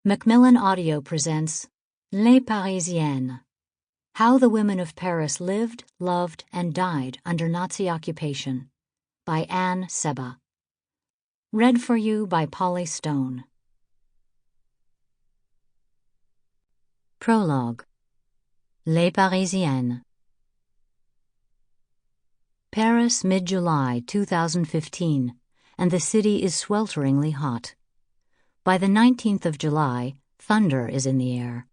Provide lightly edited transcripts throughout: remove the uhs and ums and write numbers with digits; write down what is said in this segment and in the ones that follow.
Macmillan Audio presents Les Parisiennes, How the Women of Paris Lived, Loved, and Died Under Nazi Occupation, by Anne Sebba. Read for you by Polly Stone. Prologue. Les Parisiennes. Paris, mid-July 2015, and the city is swelteringly hot. By the 19th of July, thunder is in the air.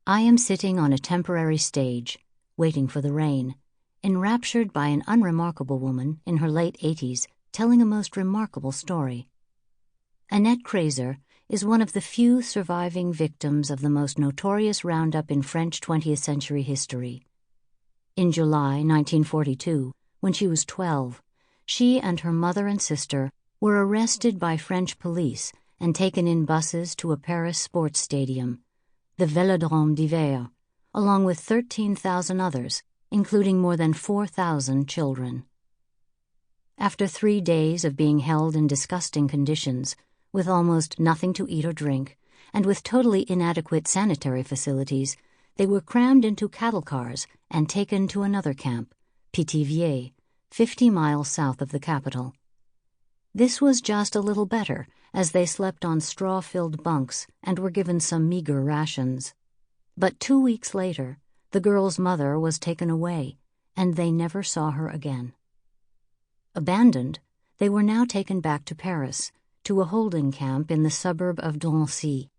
I am sitting on a temporary stage, waiting for the rain, enraptured by an unremarkable woman in her late 80s telling a most remarkable story. Annette Kreiser is one of the few surviving victims of the most notorious roundup in French 20th century history. In July 1942, when she was 12, she and her mother and sister were arrested by French police and taken in buses to a Paris sports stadium, the Vélodrome d'Hiver, along with 13,000 others, including more than 4,000 children. After 3 days of being held in disgusting conditions, with almost nothing to eat or drink, and with totally inadequate sanitary facilities, they were crammed into cattle cars and taken to another camp, Pithiviers, 50 miles south of the capital. This was just a little better, as they slept on straw-filled bunks and were given some meager rations. But 2 weeks later, the girl's mother was taken away, and they never saw her again. Abandoned, they were now taken back to Paris, to a holding camp in the suburb of Drancy.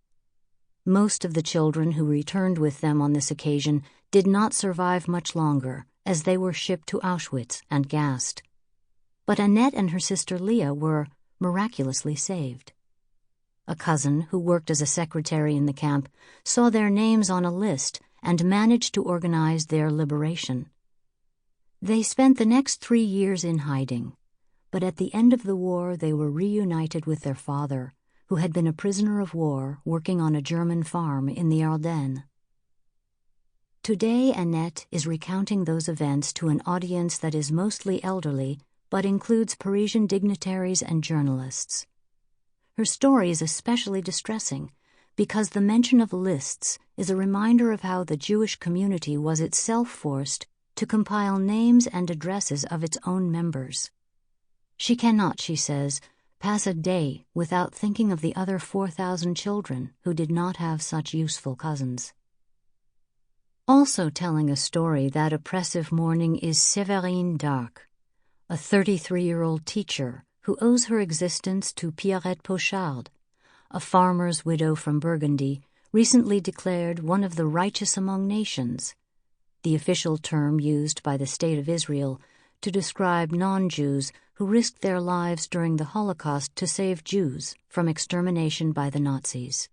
Most of the children who returned with them on this occasion did not survive much longer, as they were shipped to Auschwitz and gassed. But Annette and her sister Leah were miraculously saved. A cousin who worked as a secretary in the camp saw their names on a list and managed to organize their liberation. They spent the next 3 years in hiding, but at the end of the war they were reunited with their father, who had been a prisoner of war working on a German farm in the Ardennes. Today Annette is recounting those events to an audience that is mostly elderly but includes Parisian dignitaries and journalists. Her story is especially distressing because the mention of lists is a reminder of how the Jewish community was itself forced to compile names and addresses of its own members. She cannot, she says, pass a day without thinking of the other 4,000 children who did not have such useful cousins. Also telling a story that oppressive morning is Séverine Darc, a 33-year-old teacher who owes her existence to Pierrette Pochard, a farmer's widow from Burgundy, recently declared one of the righteous among nations, the official term used by the State of Israel to describe non-Jews who risked their lives during the Holocaust to save Jews from extermination by the Nazis.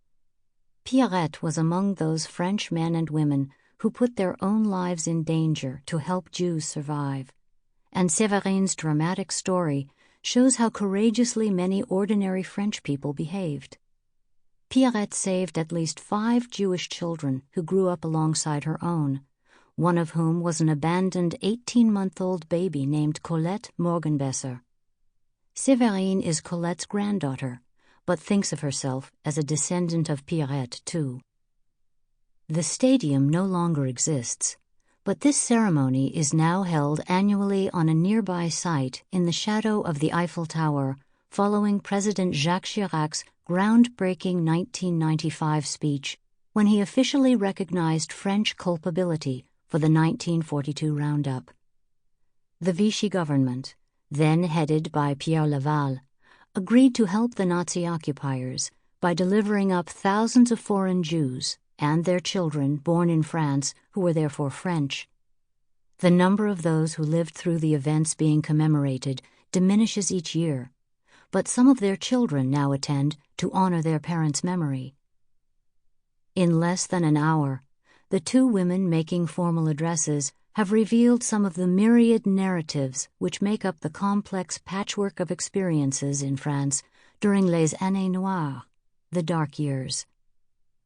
Pierrette was among those French men and women who put their own lives in danger to help Jews survive, and Séverine's dramatic story shows how courageously many ordinary French people behaved. Pierrette saved at least 5 Jewish children who grew up alongside her own, one of whom was an abandoned 18-month-old baby named Colette Morgenbesser. Séverine is Colette's granddaughter, but thinks of herself as a descendant of Pierrette, too. The stadium no longer exists, but this ceremony is now held annually on a nearby site in the shadow of the Eiffel Tower, following President Jacques Chirac's groundbreaking 1995 speech when he officially recognized French culpability for the 1942 roundup. The Vichy government, then headed by Pierre Laval, agreed to help the Nazi occupiers by delivering up thousands of foreign Jews and their children born in France who were therefore French. The number of those who lived through the events being commemorated diminishes each year, but some of their children now attend to honor their parents' memory. In less than an hour, the 2 women making formal addresses have revealed some of the myriad narratives which make up the complex patchwork of experiences in France during les années noires, the dark years.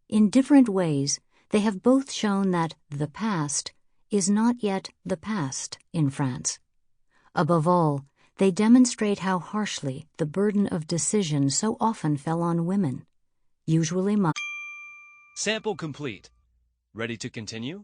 In different ways, they have both shown that the past is not yet the past in France. Above all, they demonstrate how harshly the burden of decision so often fell on women, usually mothers. Sample complete. Ready to continue?